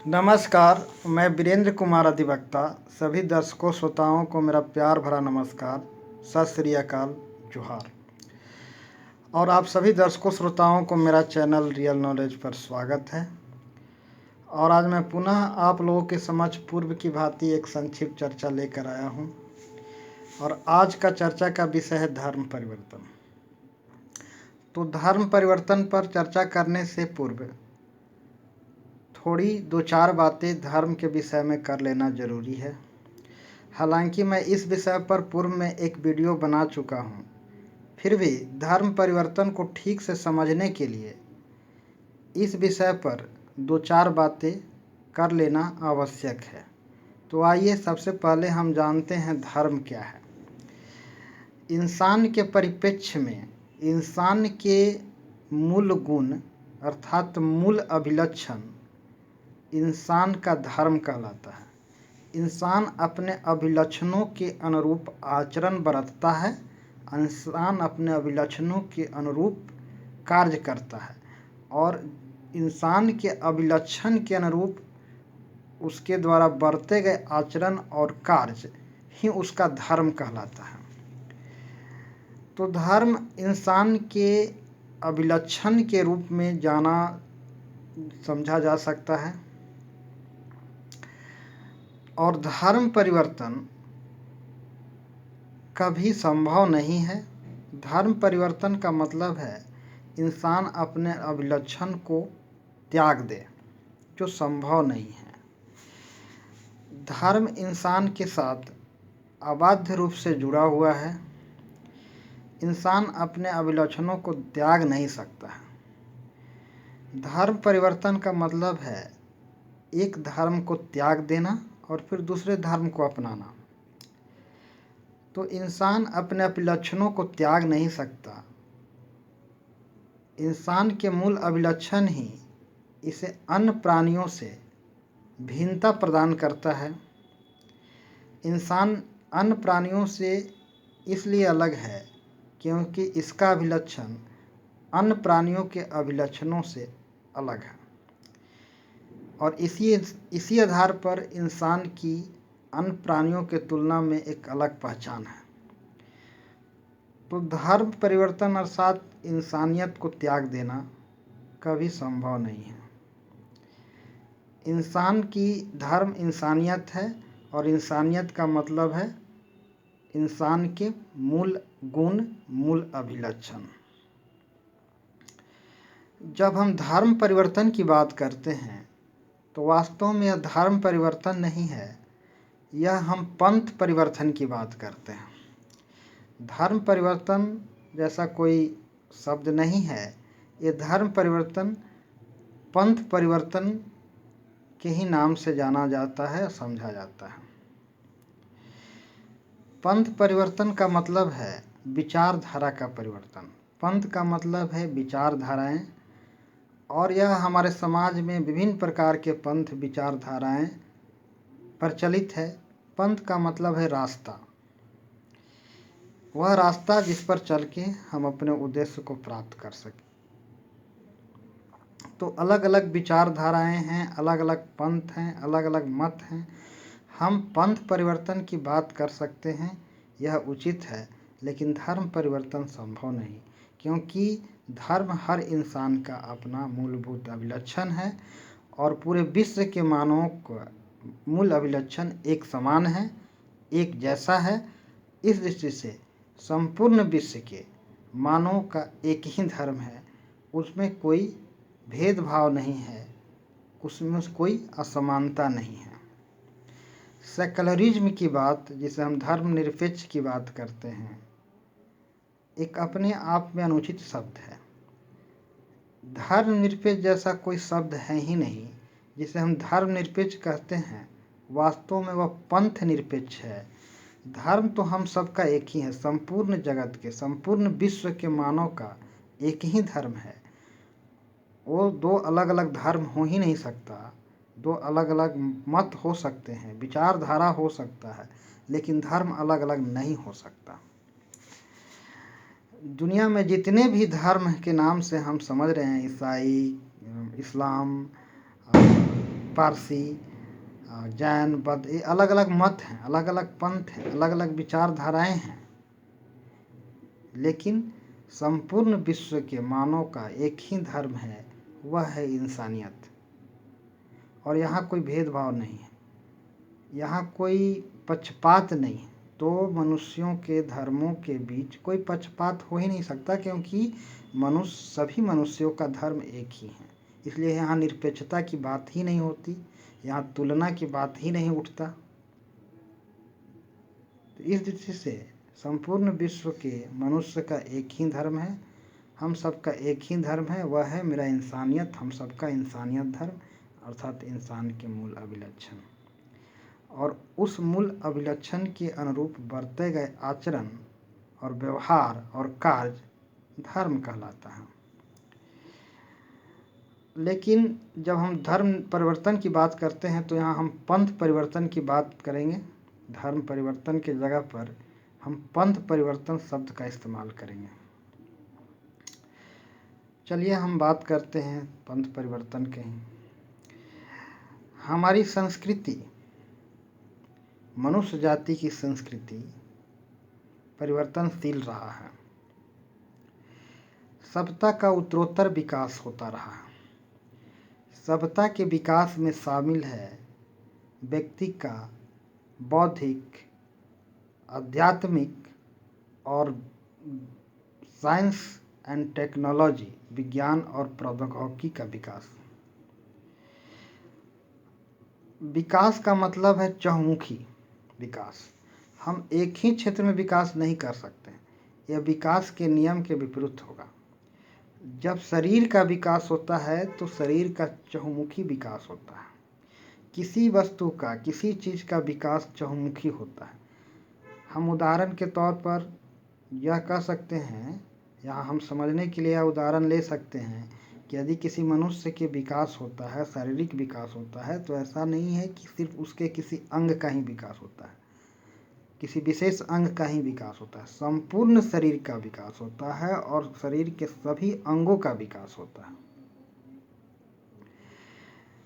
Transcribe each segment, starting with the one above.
नमस्कार, मैं वीरेंद्र कुमार अधिवक्ता। सभी दर्शकों श्रोताओं को मेरा प्यार भरा नमस्कार, सत श्री अकाल, जोहार। और आप सभी दर्शकों श्रोताओं को मेरा चैनल रियल नॉलेज पर स्वागत है। और आज मैं पुनः आप लोगों के समक्ष पूर्व की भांति एक संक्षिप्त चर्चा लेकर आया हूं। और आज का चर्चा का विषय है धर्म परिवर्तन। तो धर्म परिवर्तन पर चर्चा करने से पूर्व थोड़ी दो चार बातें धर्म के विषय में कर लेना ज़रूरी है। हालांकि मैं इस विषय पर पूर्व में एक वीडियो बना चुका हूं, फिर भी धर्म परिवर्तन को ठीक से समझने के लिए इस विषय पर दो चार बातें कर लेना आवश्यक है। तो आइए सबसे पहले हम जानते हैं धर्म क्या है। इंसान के परिप्रेक्ष्य में इंसान के मूल गुण अर्थात मूल अभिलक्षण इंसान का धर्म कहलाता है। इंसान अपने अभिलक्षणों के अनुरूप आचरण बरतता है। इंसान अपने अभिलक्षणों के अनुरूप कार्य करता है और इंसान के अभिलक्षण के अनुरूप उसके द्वारा बरते गए आचरण और कार्य ही उसका धर्म कहलाता है। तो धर्म इंसान के अभिलक्षण के रूप में जाना समझा जा सकता है। और धर्म परिवर्तन कभी संभव नहीं है। धर्म परिवर्तन का मतलब है इंसान अपने अभिलक्षण को त्याग दे, जो संभव नहीं है। धर्म इंसान के साथ अबाध्य रूप से जुड़ा हुआ है। इंसान अपने अभिलक्षणों को त्याग नहीं सकता है। धर्म परिवर्तन का मतलब है एक धर्म को त्याग देना और फिर दूसरे धर्म को अपनाना। तो इंसान अपने अभिलक्षणों को त्याग नहीं सकता। इंसान के मूल अभिलक्षण ही इसे अन्य प्राणियों से भिन्नता प्रदान करता है। इंसान अन्य प्राणियों से इसलिए अलग है क्योंकि इसका अभिलक्षण अन्य प्राणियों के अभिलक्षणों से अलग है और इसी आधार पर इंसान की अन्य प्राणियों के तुलना में एक अलग पहचान है। तो धर्म परिवर्तन अर्थात इंसानियत को त्याग देना कभी संभव नहीं है। इंसान की धर्म इंसानियत है और इंसानियत का मतलब है इंसान के मूल गुण, मूल अभिलक्षण। जब हम धर्म परिवर्तन की बात करते हैं तो वास्तव में यह धर्म परिवर्तन नहीं है, यह हम पंथ परिवर्तन की बात करते हैं। धर्म परिवर्तन जैसा कोई शब्द नहीं है। ये धर्म परिवर्तन पंथ परिवर्तन के ही नाम से जाना जाता है, समझा जाता है। पंथ परिवर्तन का मतलब है विचारधारा का परिवर्तन। पंथ का मतलब है विचारधाराएं और यह हमारे समाज में विभिन्न प्रकार के पंथ विचारधाराएं प्रचलित है। पंथ का मतलब है रास्ता, वह रास्ता जिस पर चल के हम अपने उद्देश्य को प्राप्त कर सकें। तो अलग अलग विचारधाराएं हैं, अलग अलग पंथ हैं, अलग अलग मत हैं। हम पंथ परिवर्तन की बात कर सकते हैं, यह उचित है, लेकिन धर्म परिवर्तन संभव नहीं, क्योंकि धर्म हर इंसान का अपना मूलभूत अभिलक्षण है और पूरे विश्व के मानवों का मूल अभिलक्षण एक समान है, एक जैसा है। इस दृष्टि से संपूर्ण विश्व के मानवों का एक ही धर्म है, उसमें कोई भेदभाव नहीं है, उसमें कोई असमानता नहीं है। सेकुलरिज्म की बात, जिसे हम धर्मनिरपेक्ष की बात करते हैं, एक अपने आप में अनुचित शब्द है। धर्मनिरपेक्ष जैसा कोई शब्द है ही नहीं। जिसे हम धर्मनिरपेक्ष कहते हैं वास्तव में वह पंथ निरपेक्ष है। धर्म तो हम सबका एक ही है, संपूर्ण जगत के, संपूर्ण विश्व के मानव का एक ही धर्म है। वो दो अलग अलग धर्म हो ही नहीं सकता। दो अलग अलग मत हो सकते हैं, विचारधारा हो सकता है, लेकिन धर्म अलग अलग नहीं हो सकता। दुनिया में जितने भी धर्म के नाम से हम समझ रहे हैं, ईसाई, इस्लाम, पारसी, जैन, बौद्ध, ये अलग अलग मत हैं, अलग अलग पंथ हैं, अलग अलग विचारधाराएं हैं, लेकिन संपूर्ण विश्व के मानव का एक ही धर्म है, वह है इंसानियत। और यहाँ कोई भेदभाव नहीं है, यहाँ कोई पक्षपात नहीं है। तो मनुष्यों के धर्मों के बीच कोई पक्षपात हो ही नहीं सकता, क्योंकि सभी मनुष्यों का धर्म एक ही है। इसलिए यहाँ निरपेक्षता की बात ही नहीं होती, यहाँ तुलना की बात ही नहीं उठता। तो इस दृष्टि से संपूर्ण विश्व के मनुष्य का एक ही धर्म है, हम सबका एक ही धर्म है, वह है मेरा इंसानियत, हम सबका इंसानियत धर्म, अर्थात इंसान के मूल अभिलक्षण। और उस मूल अभिलक्षण के अनुरूप बरते गए आचरण और व्यवहार और कार्य धर्म कहलाता है। लेकिन जब हम धर्म परिवर्तन की बात करते हैं तो यहाँ हम पंथ परिवर्तन की बात करेंगे। धर्म परिवर्तन के जगह पर हम पंथ परिवर्तन शब्द का इस्तेमाल करेंगे। चलिए हम बात करते हैं पंथ परिवर्तन के ही। हमारी संस्कृति, मनुष्य जाति की संस्कृति परिवर्तनशील रहा है। सभ्यता का उत्तरोत्तर विकास होता रहा है। सभ्यता के विकास में शामिल है व्यक्ति का बौद्धिक, आध्यात्मिक और साइंस एंड टेक्नोलॉजी, विज्ञान और प्रौद्योगिकी का विकास। विकास का मतलब है चहुमुखी विकास। हम एक ही क्षेत्र में विकास नहीं कर सकते, यह विकास के नियम के विपरीत होगा। जब शरीर का विकास होता है तो शरीर का चहुमुखी विकास होता है। किसी वस्तु का, किसी चीज़ का विकास चहुमुखी होता है। हम उदाहरण के तौर पर यह कह सकते हैं, यहाँ हम समझने के लिए यह उदाहरण ले सकते हैं कि यदि किसी मनुष्य के विकास होता है, शारीरिक विकास होता है, तो ऐसा नहीं है कि सिर्फ उसके किसी अंग का ही विकास होता है, किसी विशेष अंग का ही विकास होता है। संपूर्ण शरीर का विकास होता है और शरीर के सभी अंगों का विकास होता है।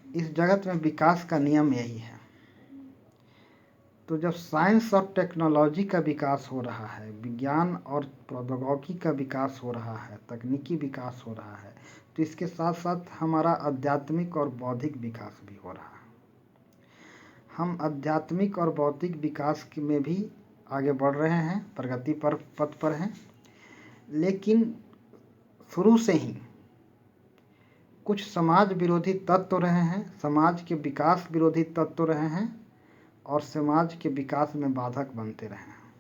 इस जगत में विकास का नियम यही है। तो जब साइंस और टेक्नोलॉजी का विकास हो रहा है, विज्ञान और प्रौद्योगिकी का विकास हो रहा है, तकनीकी विकास हो रहा है, तो इसके साथ साथ हमारा आध्यात्मिक और बौद्धिक विकास भी हो रहा है। हम आध्यात्मिक और बौद्धिक विकास में भी आगे बढ़ रहे हैं, प्रगति पर पथ पर हैं। लेकिन शुरू से ही कुछ समाज विरोधी तत्व रहे हैं, समाज के विकास विरोधी तत्व रहे हैं और समाज के विकास में बाधक बनते रहे हैं।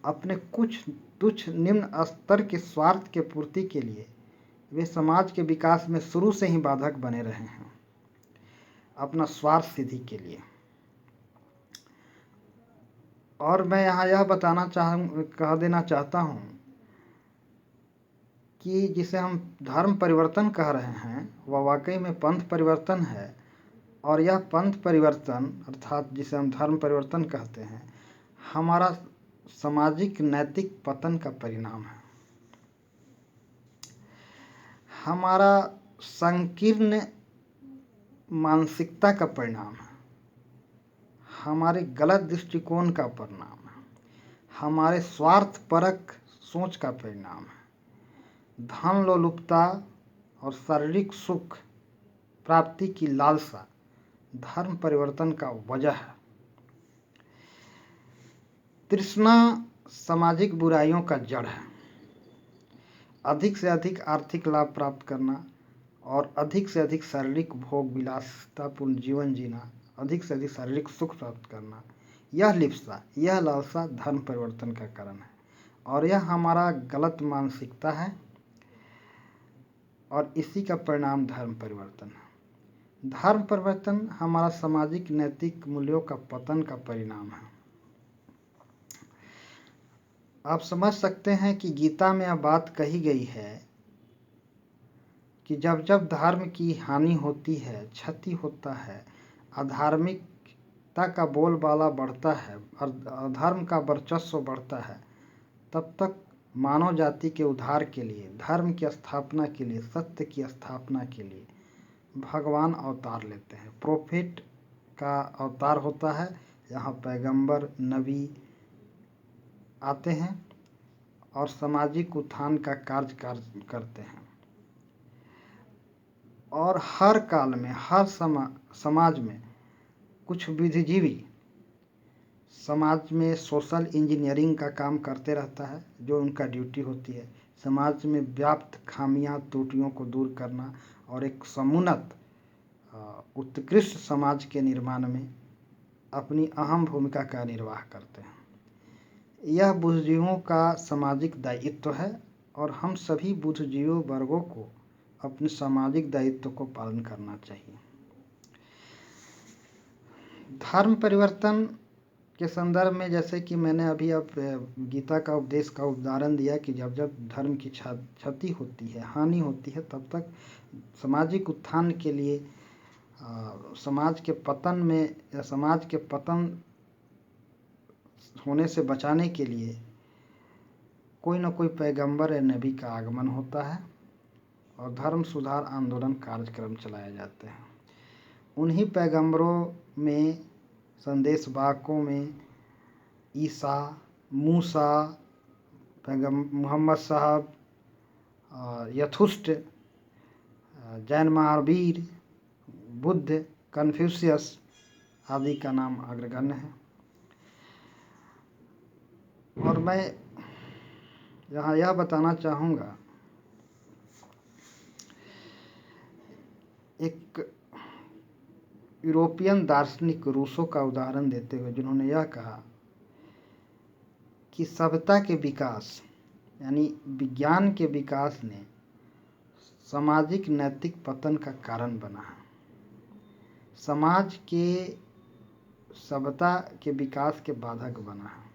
अपने कुछ तुच्छ निम्न स्तर के स्वार्थ के पूर्ति के लिए वे समाज के विकास में शुरू से ही बाधक बने रहे हैं, अपना स्वार्थ सिद्धि के लिए। और मैं यहाँ यह कह देना चाहता हूँ कि जिसे हम धर्म परिवर्तन कह रहे हैं वह वाकई में पंथ परिवर्तन है। और यह पंथ परिवर्तन अर्थात जिसे हम धर्म परिवर्तन कहते हैं, हमारा सामाजिक नैतिक पतन का परिणाम है। हमारा संकीर्ण मानसिकता का परिणाम है, हमारे गलत दृष्टिकोण का परिणाम है, हमारे स्वार्थपरक सोच का परिणाम है। धन लोलुपता और शारीरिक सुख प्राप्ति की लालसा धर्म परिवर्तन का वजह है। तृष्णा सामाजिक बुराइयों का जड़ है। अधिक से अधिक आर्थिक लाभ प्राप्त करना और अधिक से अधिक शारीरिक भोग विलासितापूर्ण जीवन जीना, अधिक से अधिक शारीरिक सुख प्राप्त करना, यह लिप्सा, यह लालसा धर्म परिवर्तन का कारण है। और यह हमारा गलत मानसिकता है और इसी का परिणाम धर्म परिवर्तन है। धर्म परिवर्तन हमारा सामाजिक नैतिक मूल्यों का पतन का परिणाम है। आप समझ सकते हैं कि गीता में यह बात कही गई है कि जब जब धर्म की हानि होती है, क्षति होता है, अधार्मिकता का बोलबाला बढ़ता है और अधर्म का वर्चस्व बढ़ता है, तब तक मानव जाति के उद्धार के लिए, धर्म की स्थापना के लिए, सत्य की स्थापना के लिए भगवान अवतार लेते हैं। प्रोफेट का अवतार होता है। यहाँ पैगंबर नबी आते हैं और सामाजिक उत्थान का कार्य करते हैं। और हर काल में हर समाज में कुछ बुद्धिजीवी समाज में सोशल इंजीनियरिंग का काम करते रहता है, जो उनका ड्यूटी होती है। समाज में व्याप्त खामियां त्रुटियों को दूर करना और एक समुन्नत उत्कृष्ट समाज के निर्माण में अपनी अहम भूमिका का निर्वाह करते हैं। यह बुद्धिजीवियों का सामाजिक दायित्व है और हम सभी बुद्धिजीवी वर्गों को अपने सामाजिक दायित्व को पालन करना चाहिए। धर्म परिवर्तन के संदर्भ में जैसे कि मैंने अभी अब गीता का उपदेश का उदाहरण दिया कि जब जब धर्म की क्षति होती है, हानि होती है, तब तक सामाजिक उत्थान के लिए समाज के पतन में या समाज के पतन होने से बचाने के लिए कोई न कोई पैगंबर या नबी का आगमन होता है और धर्म सुधार आंदोलन कार्यक्रम चलाए जाते हैं। उन्हीं पैगंबरों में, संदेशवाहकों में ईसा, मूसा, मोहम्मद साहब, यथुष्ट, जैन महावीर, बुद्ध, कन्फ्यूशियस आदि का नाम अग्रगण्य है। और मैं यहाँ यह बताना चाहूँगा, एक यूरोपियन दार्शनिक रूसो का उदाहरण देते हुए, जिन्होंने यह कहा कि सभ्यता के विकास यानी विज्ञान के विकास ने सामाजिक नैतिक पतन का कारण बना है। समाज के सभ्यता के विकास के बाधक बना है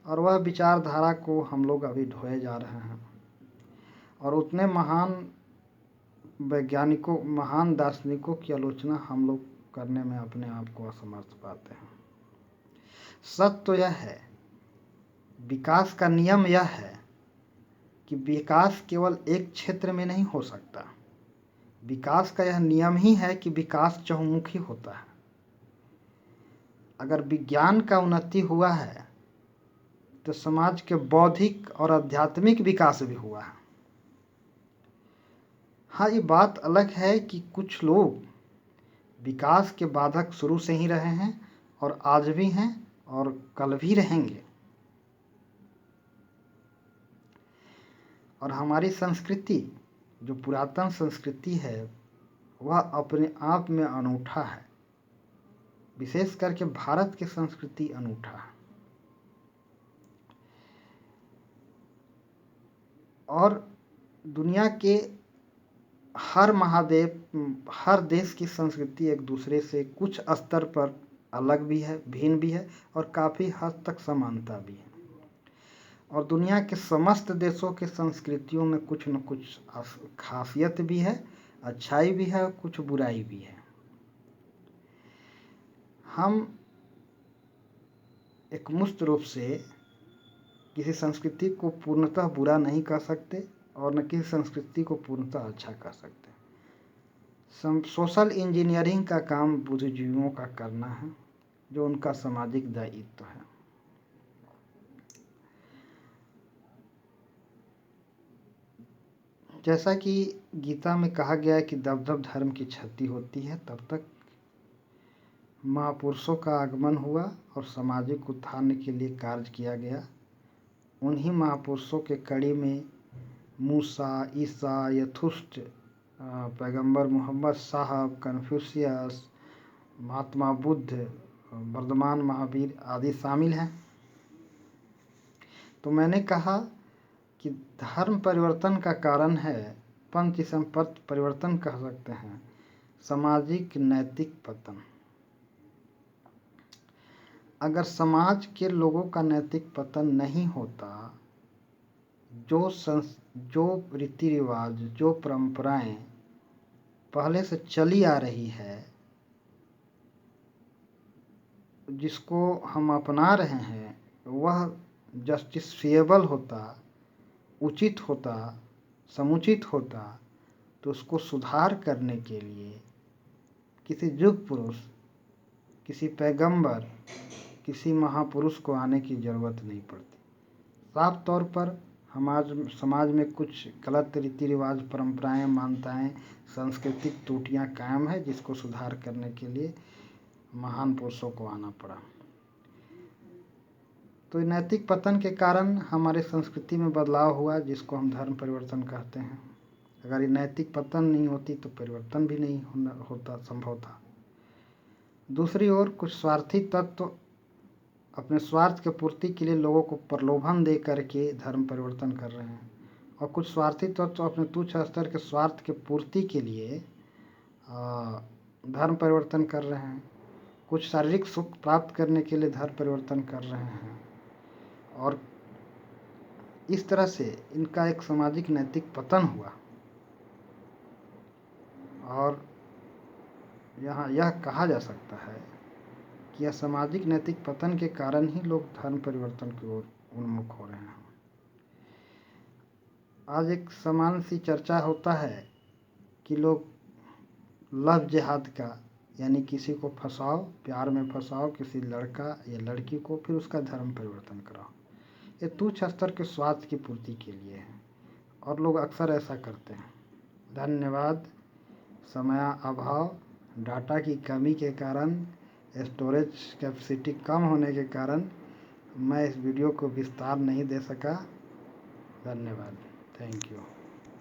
और वह विचारधारा को हम लोग अभी ढोए जा रहे हैं और उतने महान वैज्ञानिकों, महान दार्शनिकों की आलोचना हम लोग करने में अपने आप को असमर्थ पाते हैं। सत्य तो यह है, विकास का नियम यह है कि विकास केवल एक क्षेत्र में नहीं हो सकता। विकास का यह नियम ही है कि विकास चहुमुखी होता है। अगर विज्ञान का उन्नति हुआ है तो समाज के बौद्धिक और आध्यात्मिक विकास भी हुआ है। हाँ, ये बात अलग है कि कुछ लोग विकास के बाधक शुरू से ही रहे हैं और आज भी हैं और कल भी रहेंगे। और हमारी संस्कृति, जो पुरातन संस्कृति है, वह अपने आप में अनूठा है। विशेष करके भारत की संस्कृति अनूठा है। और दुनिया के हर महादेव, हर देश की संस्कृति एक दूसरे से कुछ स्तर पर अलग भी है, भिन्न भी है और काफ़ी हद तक समानता भी है। और दुनिया के समस्त देशों के संस्कृतियों में कुछ न कुछ खासियत भी है, अच्छाई भी है और कुछ बुराई भी है। हम एकमुश्त रूप से किसी संस्कृति को पूर्णतः बुरा नहीं कर सकते और न किसी संस्कृति को पूर्णतः अच्छा कर सकते। सोशल इंजीनियरिंग का काम बुद्धिजीवियों का करना है, जो उनका सामाजिक दायित्व है। जैसा कि गीता में कहा गया है कि जब जब धर्म की क्षति होती है तब तक महापुरुषों का आगमन हुआ और सामाजिक उत्थान के लिए कार्य किया गया। उन्हीं महापुरुषों के कड़ी में मूसा, ईसा, यथुष्ट, पैगंबर मोहम्मद साहब, कन्फ्यूशियस, महात्मा बुद्ध, वर्धमान महावीर आदि शामिल हैं। तो मैंने कहा कि धर्म परिवर्तन का कारण है, पंच संपर्क परिवर्तन कह सकते हैं, सामाजिक नैतिक पतन। अगर समाज के लोगों का नैतिक पतन नहीं होता, जो रीति रिवाज, जो परंपराएं पहले से चली आ रही है, जिसको हम अपना रहे हैं, वह जस्टिफिएबल होता, उचित होता, समुचित होता, तो उसको सुधार करने के लिए किसी युग पुरुष, किसी पैगंबर, किसी महापुरुष को आने की ज़रूरत नहीं पड़ती। साफ तौर पर समाज में कुछ गलत रीति रिवाज, परंपराएं, मान्यताएं, सांस्कृतिक त्रुटियां कायम है, जिसको सुधार करने के लिए महान पुरुषों को आना पड़ा। तो नैतिक पतन के कारण हमारे संस्कृति में बदलाव हुआ, जिसको हम धर्म परिवर्तन कहते हैं। अगर ये नैतिक पतन नहीं होती तो परिवर्तन भी नहीं होता संभव था। दूसरी ओर कुछ स्वार्थी तत्व अपने स्वार्थ के पूर्ति के लिए लोगों को प्रलोभन दे करके धर्म परिवर्तन कर रहे हैं, और कुछ स्वार्थी तत्व अपने तुच्छ स्तर के स्वार्थ के पूर्ति के लिए धर्म परिवर्तन कर रहे हैं। कुछ शारीरिक सुख प्राप्त करने के लिए धर्म परिवर्तन कर रहे हैं, और इस तरह से इनका एक सामाजिक नैतिक पतन हुआ। और यहाँ यह कहा जा सकता है कि यह सामाजिक नैतिक पतन के कारण ही लोग धर्म परिवर्तन की ओर उन्मुख हो रहे हैं। आज एक समान सी चर्चा होता है कि लोग लव जिहाद का, यानी किसी को फंसाओ, प्यार में फंसाओ किसी लड़का या लड़की को, फिर उसका धर्म परिवर्तन कराओ। ये तुच्छ स्तर के स्वार्थ की पूर्ति के लिए है, और लोग अक्सर ऐसा करते हैं। धन्यवाद। समय अभाव, डाटा की कमी के कारण, स्टोरेज कैपेसिटी कम होने के कारण मैं इस वीडियो को विस्तार नहीं दे सका। धन्यवाद। Thank you.